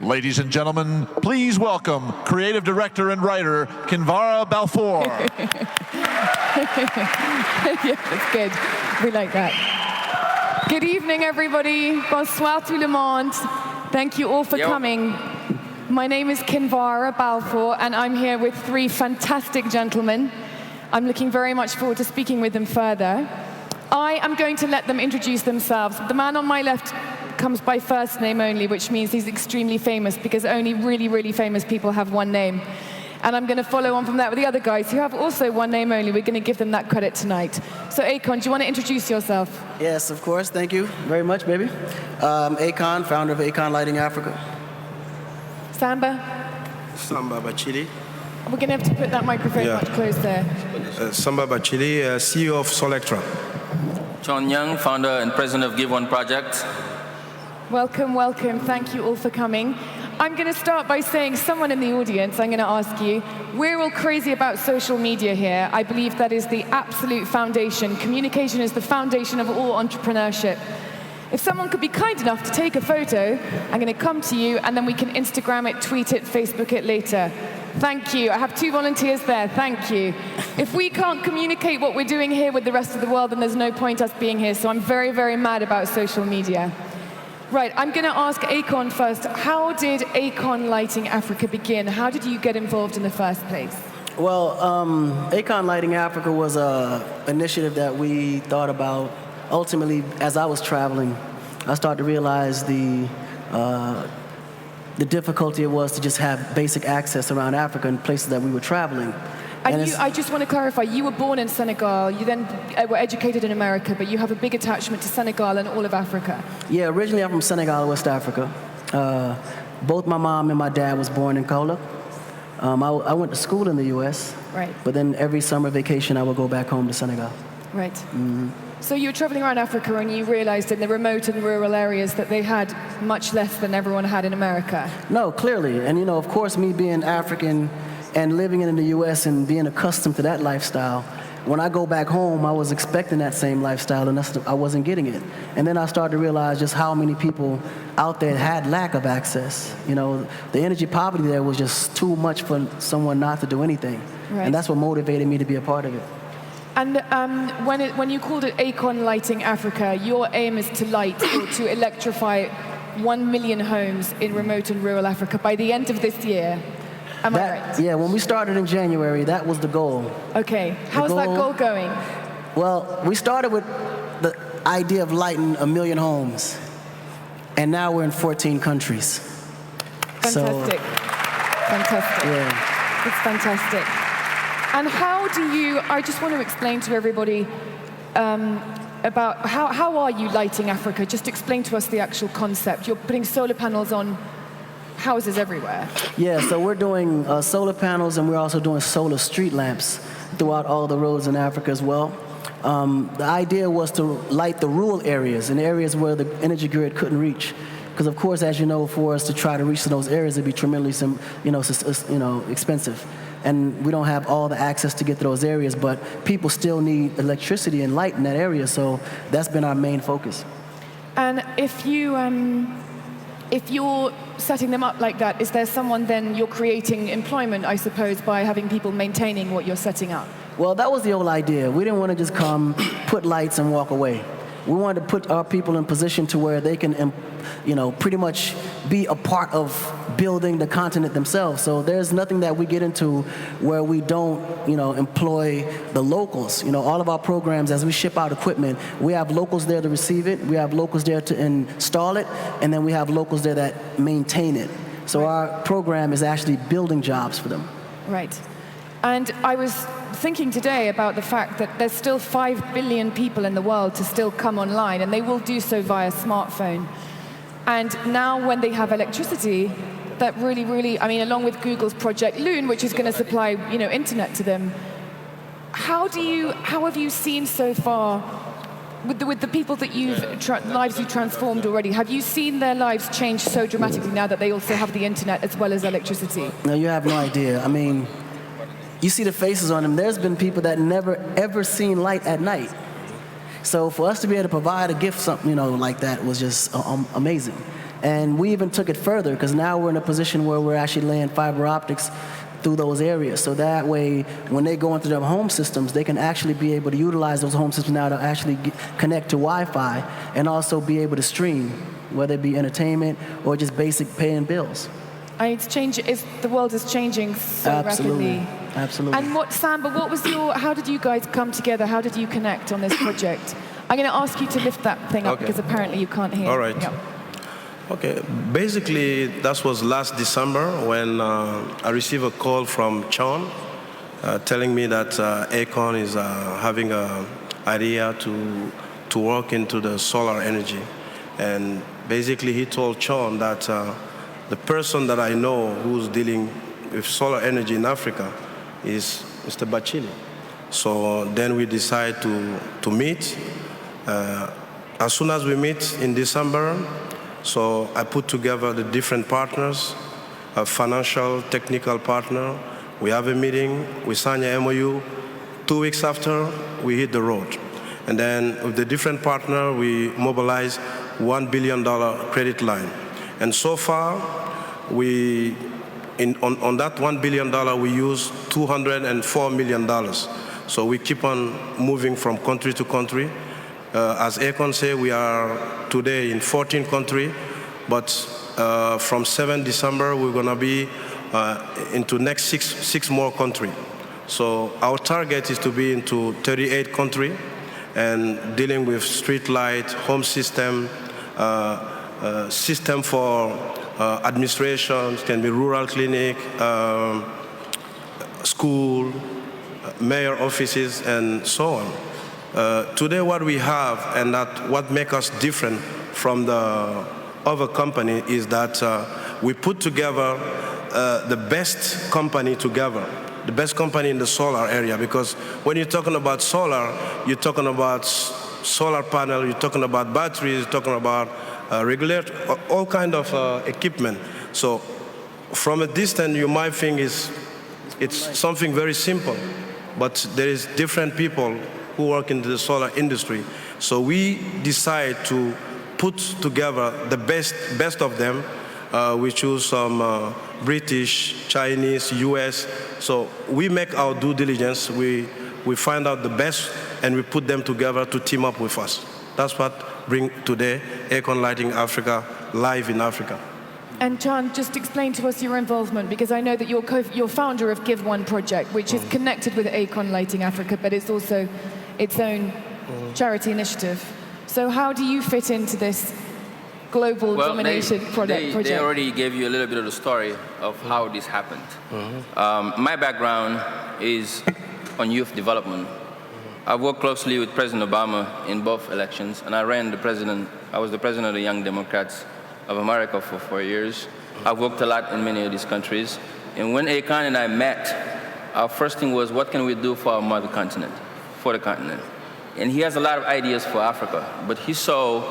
Ladies and gentlemen, please welcome creative director and writer, Kinvara Balfour. Yeah, that's good. We like that. Good evening, everybody. Bonsoir tout le monde. Thank you all for coming. My name is Kinvara Balfour, and I'm here with three fantastic gentlemen. I'm looking very much forward to speaking with them further. I am going to let them introduce themselves. The man on my left comes by first name only, which means he's extremely famous because only really, really famous people have one name. And I'm going to follow on from that with the other guys who have also one name only. We're going to give them that credit tonight. So Akon, do you want to introduce yourself? Yes, of course. Thank you very much, baby. Akon, founder of Akon Lighting Africa. Samba? Samba Bathilly. We're going to have to put that microphone much closer. Samba Bathilly, CEO of Solectra. Thione Niang, founder and president of Give One Project. Welcome, welcome. Thank you all for coming. I'm going to start by saying, someone in the audience, I'm going to ask you, we're all crazy about social media here. I believe that is the absolute foundation. Communication is the foundation of all entrepreneurship. If someone could be kind enough to take a photo, I'm going to come to you, and then we can Instagram it, tweet it, Facebook it later. Thank you. I have two volunteers there. Thank you. If we can't communicate what we're doing here with the rest of the world, then there's no point us being here. So I'm very, very mad about social media. Right, I'm going to ask Akon first. How did Akon Lighting Africa begin? How did you get involved in the first place? Well, Akon Lighting Africa was an initiative that we thought about. Ultimately, as I was traveling, I started to realize the difficulty it was to just have basic access around Africa and places that we were traveling. And I just want to clarify, you were born in Senegal, you then were educated in America, but you have a big attachment to Senegal and all of Africa. Yeah, originally I'm from Senegal, West Africa. Both my mom and my dad was born in Kaula. I went to school in the US, right. But then every summer vacation I would go back home to Senegal. Right. Mm-hmm. So you were traveling around Africa and you realized in the remote and rural areas that they had much less than everyone had in America. No, clearly. And you know, of course, me being African and living in the US and being accustomed to that lifestyle, when I go back home, I was expecting that same lifestyle and I wasn't getting it. And then I started to realize just how many people out there had lack of access. You know, the energy poverty there was just too much for someone not to do anything. Right. And that's what motivated me to be a part of it. And when you called it Akon Lighting Africa, your aim is to light or to electrify 1 million homes in remote and rural Africa by the end of this year. Am I right? Yeah, when we started in January, that was the goal. Okay. How's that goal going? Well, we started with the idea of lighting 1 million homes, and now we're in 14 countries. Fantastic. Fantastic. Yeah. It's fantastic. And how do you, I just want to explain to everybody about how are you lighting Africa? Just explain to us the actual concept. You're putting solar panels on houses everywhere. Yeah, so we're doing solar panels, and we're also doing solar street lamps throughout all the roads in Africa as well. The idea was to light the rural areas and areas where the energy grid couldn't reach. Because of course, as you know, for us to try to reach those areas, it'd be tremendously, expensive. And we don't have all the access to get to those areas, but people still need electricity and light in that area, so that's been our main focus. And if you're setting them up like that, is there someone then you're creating employment, I suppose, by having people maintaining what you're setting up? Well, that was the old idea. We didn't want to just come, put lights, and walk away. We wanted to put our people in position to where they can, pretty much be a part of building the continent themselves. So there's nothing that we get into where we don't, employ the locals. All of our programs, as we ship out equipment, we have locals there to receive it, we have locals there to install it, and then we have locals there that maintain it. So our program is actually building jobs for them. Right. And I was thinking today about the fact that there's still 5 billion people in the world to still come online, and they will do so via smartphone. And now when they have electricity, that really, along with Google's Project Loon, which is going to supply, internet to them, how have you seen so far, with the people that lives you've transformed already, have you seen their lives change so dramatically now that they also have the internet as well as electricity? No, you have no idea. You see the faces on them. There's been people that never, ever seen light at night. So for us to be able to provide a gift, something like that was just amazing. And we even took it further, because now we're in a position where we're actually laying fiber optics through those areas. So that way, when they go into their home systems, they can actually be able to utilize those home systems now to actually connect to Wi-Fi and also be able to stream, whether it be entertainment or just basic paying bills. The world is changing so Absolutely. rapidly. Absolutely. And Samba, how did you guys come together? How did you connect on this project? I'm going to ask you to lift that thing up, Okay. because apparently you can't hear. All right. Yeah. Okay, basically that was last December when I received a call from Sean telling me that Akon is having an idea to work into the solar energy. And basically he told Sean that the person that I know who's dealing with solar energy in Africa is Mr. Bathilly. So then we decided to meet. As soon as we meet in December, so I put together the different partners, a financial, technical partner. We have a meeting, we sign a MOU. 2 weeks after, we hit the road. And then with the different partner, we mobilize $1 billion credit line. And so far, on that $1 billion, we use $204 million. So we keep on moving from country to country. As Akon said, we are today in 14 countries, but from 7 December, we're going to be into next six more countries. So our target is to be into 38 countries and dealing with street light, home system, system for administration, can be rural clinic, school, mayor offices, and so on. Today what we have, and that what makes us different from the other company, is that we put together the best company together, the best company in the solar area, because when you're talking about solar, you're talking about solar panel, you're talking about batteries, you're talking about regulator, all kind of equipment. So from a distance, you might think it's something very simple, but there is different people who work in the solar industry. So we decide to put together the best of them. We choose some British, Chinese, US. So we make our due diligence. We find out the best, and we put them together to team up with us. That's what bring today Akon Lighting Africa live in Africa. And Chan, just explain to us your involvement, because I know that you're founder of Give One Project, which is connected with Akon Lighting Africa, but it's also its own charity initiative. So how do you fit into this global domination project? They already gave you a little bit of the story of how this happened. My background is on youth development. I've worked closely with President Obama in both elections, and I was the president of the Young Democrats of America for 4 years. I've worked a lot in many of these countries. And when Akon and I met, our first thing was, what can we do for our mother continent, for the continent? And he has a lot of ideas for Africa, but he saw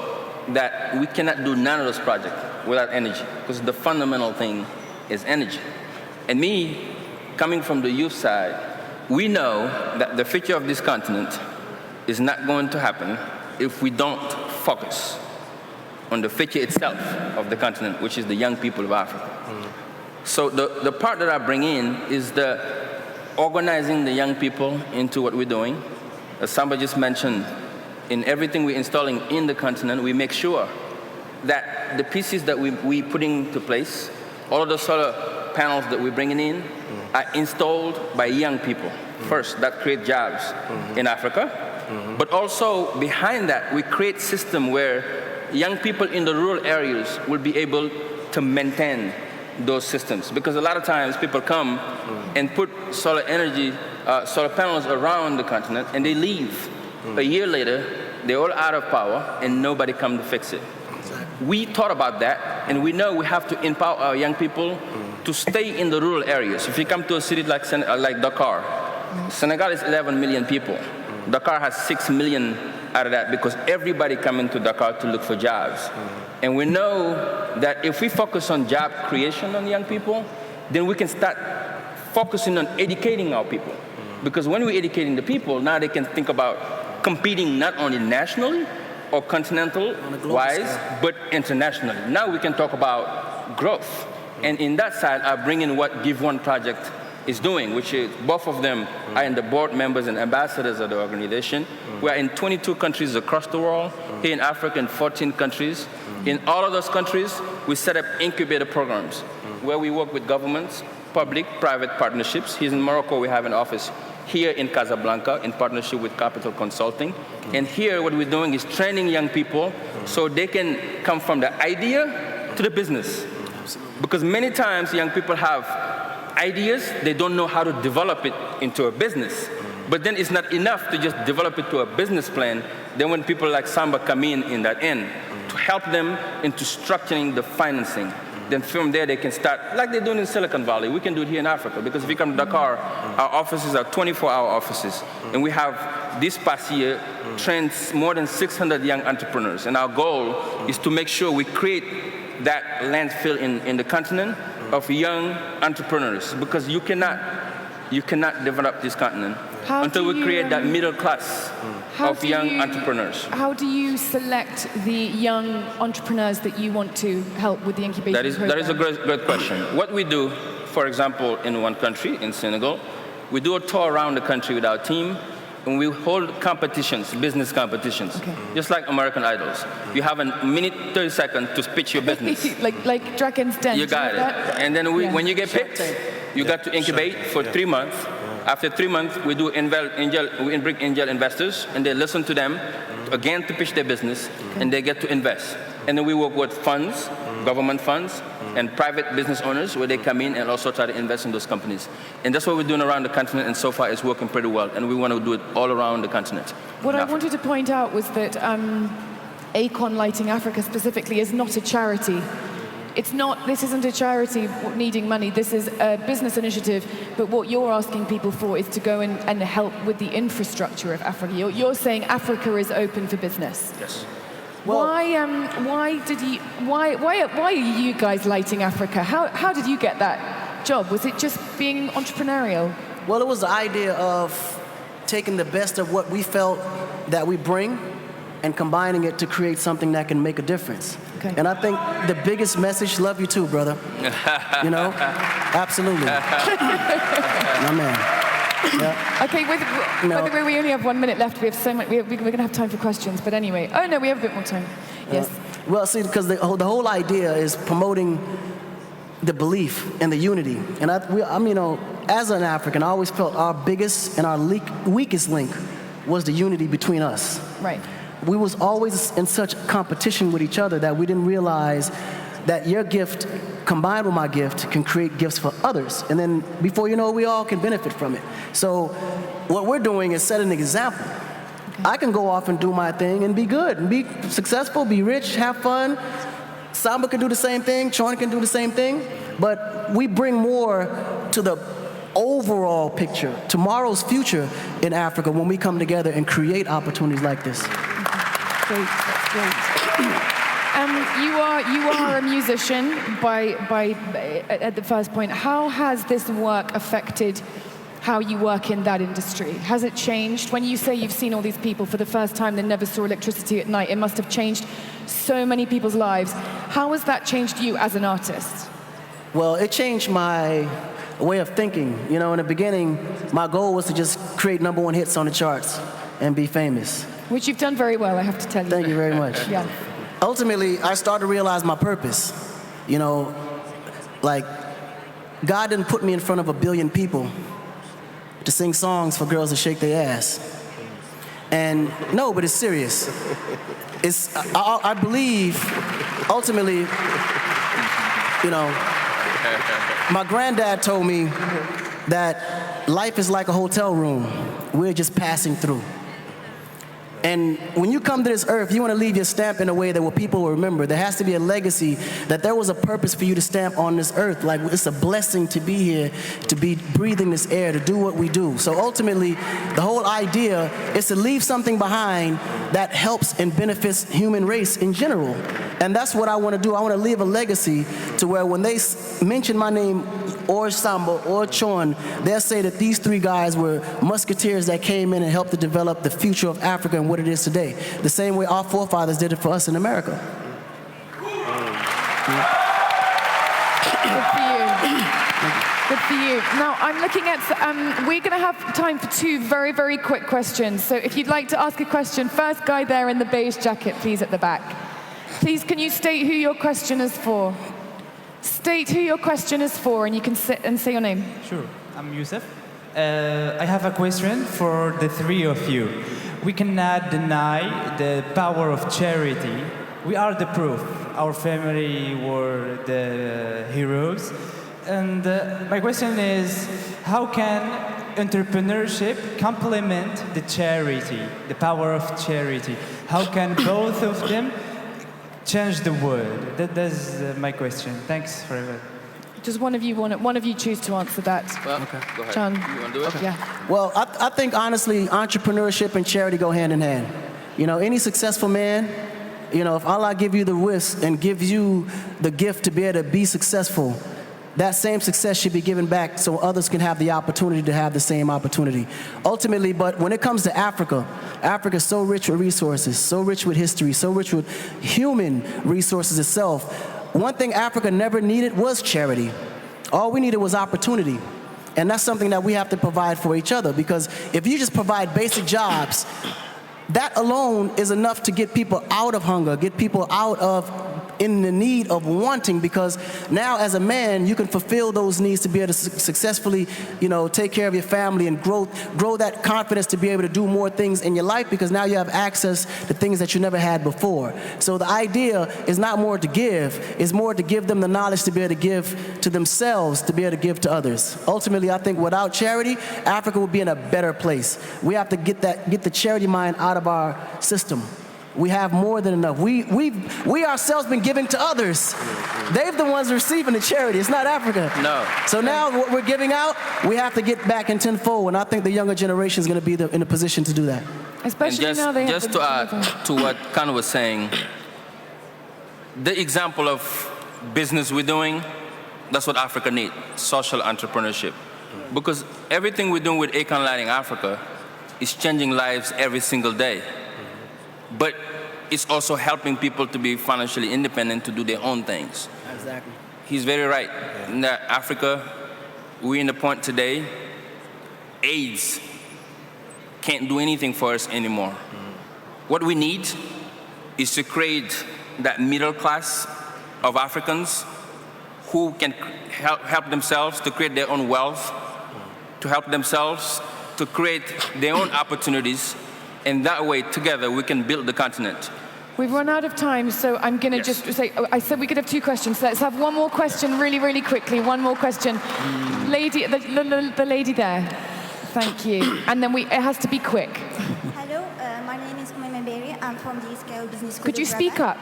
that we cannot do none of those projects without energy, because the fundamental thing is energy. And me, coming from the youth side, we know that the future of this continent is not going to happen if we don't focus on the future itself of the continent, which is the young people of Africa. So the part that I bring in is the organizing the young people into what we're doing. As Samba just mentioned, in everything we're installing in the continent, we make sure that the pieces that we put into place, all of the solar panels that we're bringing in, are installed by young people. First, that create jobs in Africa, but also behind that, we create system where young people in the rural areas will be able to maintain those systems. Because a lot of times people come and put solar energy, solar panels around the continent, and they leave. A year later, they're all out of power, and nobody come to fix it. We thought about that, and we know we have to empower our young people to stay in the rural areas. If you come to a city like Dakar, Senegal is 11 million people. Dakar has 6 million out of that, because everybody coming to Dakar to look for jobs. And we know that if we focus on job creation on young people, then we can start focusing on educating our people. Because when we're educating the people, now they can think about competing not only nationally, or continental-wise, but internationally. Now we can talk about growth. And in that side, I bring in what Give One Project is doing, which is both of them are in the board members and ambassadors of the organization. We are in 22 countries across the world, here in Africa in 14 countries. In all of those countries, we set up incubator programs where we work with governments, public-private partnerships. Here in Morocco, we have an office here in Casablanca in partnership with Capital Consulting. And here what we're doing is training young people so they can come from the idea to the business. Because many times young people have ideas, they don't know how to develop it into a business. But then it's not enough to just develop it to a business plan. Then when people like Samba come in that end, to help them into structuring the financing. Then from there they can start, like they're doing in Silicon Valley. We can do it here in Africa, because if you come to Dakar, our offices are 24-hour offices. And we have, this past year, trained more than 600 young entrepreneurs. And our goal is to make sure we create that landfill in the continent of young entrepreneurs, because you cannot develop this continent until we create that middle class of young entrepreneurs. How do you select the young entrepreneurs that you want to help with the incubation program? That is a great question. What we do, for example, in one country, in Senegal, we do a tour around the country with our team, and we hold competitions, business competitions, just like American Idols. You have a minute, 30 seconds to pitch your business. like Dragon's Den. You got it. That? And then when you get picked, you got to incubate for 3 months. After 3 months, we bring angel investors, and they listen to them, again, to pitch their business, and they get to invest. And then we work with funds, government funds, and private business owners, where they come in and also try to invest in those companies. And that's what we're doing around the continent, and so far it's working pretty well, and we want to do it all around the continent. What I wanted to point out was that Akon Lighting Africa specifically is not a charity. This isn't a charity needing money. This is a business initiative, but what you're asking people for is to go and help with the infrastructure of Africa. You're saying Africa is open for business. Yes. Well, why are you guys lighting Africa? How did you get that job? Was it just being entrepreneurial? Well, it was the idea of taking the best of what we felt that we bring and combining it to create something that can make a difference. Okay. And I think the biggest message, love you too, brother. You know, absolutely. My man. Yeah. Okay, by the way, we only have 1 minute left. We have so much. We're going to have time for questions. But anyway, oh no, we have a bit more time. Yes. Well, see, because the whole idea is promoting the belief and the unity. And I'm, you know, as an African, I always felt our biggest and our weakest link was the unity between us. Right. We was always in such competition with each other that we didn't realize that your gift combined with my gift can create gifts for others. And then before you know it, we all can benefit from it. So what we're doing is setting an example. Okay. I can go off and do my thing and be good, and be successful, be rich, have fun. Samba can do the same thing, Chon can do the same thing, but we bring more to the overall picture, tomorrow's future in Africa when we come together and create opportunities like this. Great, great. You are a musician at the first point. How has this work affected how you work in that industry? Has it changed? When you say you've seen all these people for the first time that never saw electricity at night, it must have changed so many people's lives. How has that changed you as an artist? Well, it changed my way of thinking. You know, in the beginning, my goal was to just create #1 hits on the charts and be famous. Which you've done very well, I have to tell you. Thank you very much. Yeah. Ultimately, I started to realize my purpose. You know, like, God didn't put me in front of 1 billion people to sing songs for girls to shake their ass. And no, but it's serious. I believe, ultimately, you know, my granddad told me that life is like a hotel room. We're just passing through. And when you come to this earth, you want to leave your stamp in a way that people will remember. There has to be a legacy, that there was a purpose for you to stamp on this earth. Like, it's a blessing to be here, to be breathing this air, to do what we do. So ultimately, the whole idea is to leave something behind that helps and benefits human race in general. And that's what I want to do. I want to leave a legacy to where when they mention my name or Samba or Chon, they'll say that these three guys were musketeers that came in and helped to develop the future of Africa and what it is today. The same way our forefathers did it for us in America. Good for you. Good for you. Now, I'm looking at, we're going to have time for two very, very quick questions. So if you'd like to ask a question, first guy there in the beige jacket, please, at the back. Please, can you state who your question is for? State who your question is for, and you can sit and say your name. Sure. I'm Youssef. I have a question for the three of you. We cannot deny the power of charity. We are the proof. Our family were the heroes. And my question is, how can entrepreneurship complement the charity, the power of charity? How can both of them change the world? That's my question. Thanks for it. Does one of you choose to answer that? Well, go ahead. John. You want to do it? Yeah. Well, I think honestly, entrepreneurship and charity go hand in hand. You know, any successful man, you know, if Allah give you the wish and gives you the gift to be able to be successful, that same success should be given back so others can have the opportunity to have the same opportunity. Ultimately, but when it comes to Africa, Africa is so rich with resources, so rich with history, so rich with human resources itself. One thing Africa never needed was charity. All we needed was opportunity. And that's something that we have to provide for each other, because if you just provide basic jobs, that alone is enough to get people out of hunger, get people out of in the need of wanting, because now as a man you can fulfill those needs to be able to successfully, you know, take care of your family and grow that confidence to be able to do more things in your life, because now you have access to things that you never had before. So the idea is not more to give, it's more to give them the knowledge to be able to give to themselves, to be able to give to others. Ultimately, I think without charity, Africa would be in a better place. We have to get the charity mind out of our system. We have more than enough. We ourselves been giving to others. They're the ones receiving the charity. It's not Africa. No. So now what we're giving out, we have to get back in tenfold. And I think the younger generation is going to be in a position to do that. Especially And now they have just to add to what Khan was saying, the example of business we're doing, that's what Africa needs, social entrepreneurship. Because everything we're doing with Akon Lighting Africa is changing lives every single day. But it's also helping people to be financially independent, to do their own things. Exactly. He's very right. In that Africa, we're in the point today, AIDS can't do anything for us anymore. What we need is to create that middle class of Africans who can help themselves to create their own wealth, to help themselves to create their own opportunities. And that way, together, we can build the continent. We've run out of time, so I'm going to just say, I said we could have two questions. Let's have one more question really, really quickly. One more question. Lady, the lady there. Thank you. And then it has to be quick. Hello, my name is Ume Memberi. I'm from the Scale Business School. Could you speak up?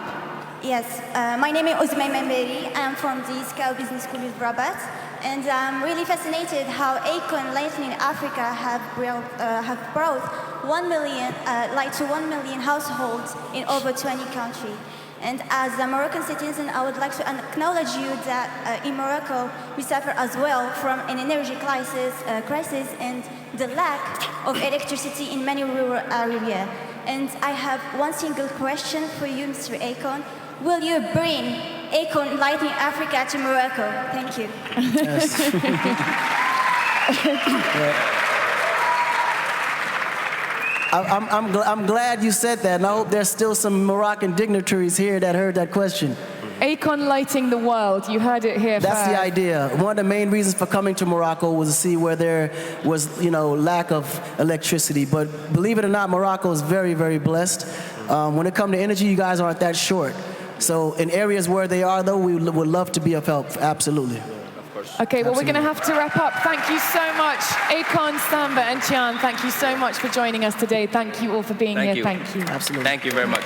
Yes, my name is Ume Memberi. I'm from the Scale Business School of Rabat. And I'm really fascinated how Akon Lighting Africa have brought 1 million light to 1 million households in over 20 countries. And as a Moroccan citizen, I would like to acknowledge you that in Morocco we suffer as well from an energy crisis and the lack of electricity in many rural areas. And I have one single question for you, Mr. Akon. Will you bring Akon Lighting Africa to Morocco? Thank you. Yes. I'm glad you said that, and I hope there's still some Moroccan dignitaries here that heard that question. Akon Lighting the World. You heard it here That's first. the idea. One of the main reasons for coming to Morocco was to see where there was, you know, lack of electricity. But believe it or not, Morocco is very, very blessed. When it comes to energy, you guys aren't that short. So in areas where they are, though, we would love to be of help. Absolutely. Okay, well, we're going to have to wrap up. Thank you so much, Akon, Samba, and Tian. Thank you so much for joining us today. Thank you all for being here. You. Thank you. Absolutely. Thank you very much.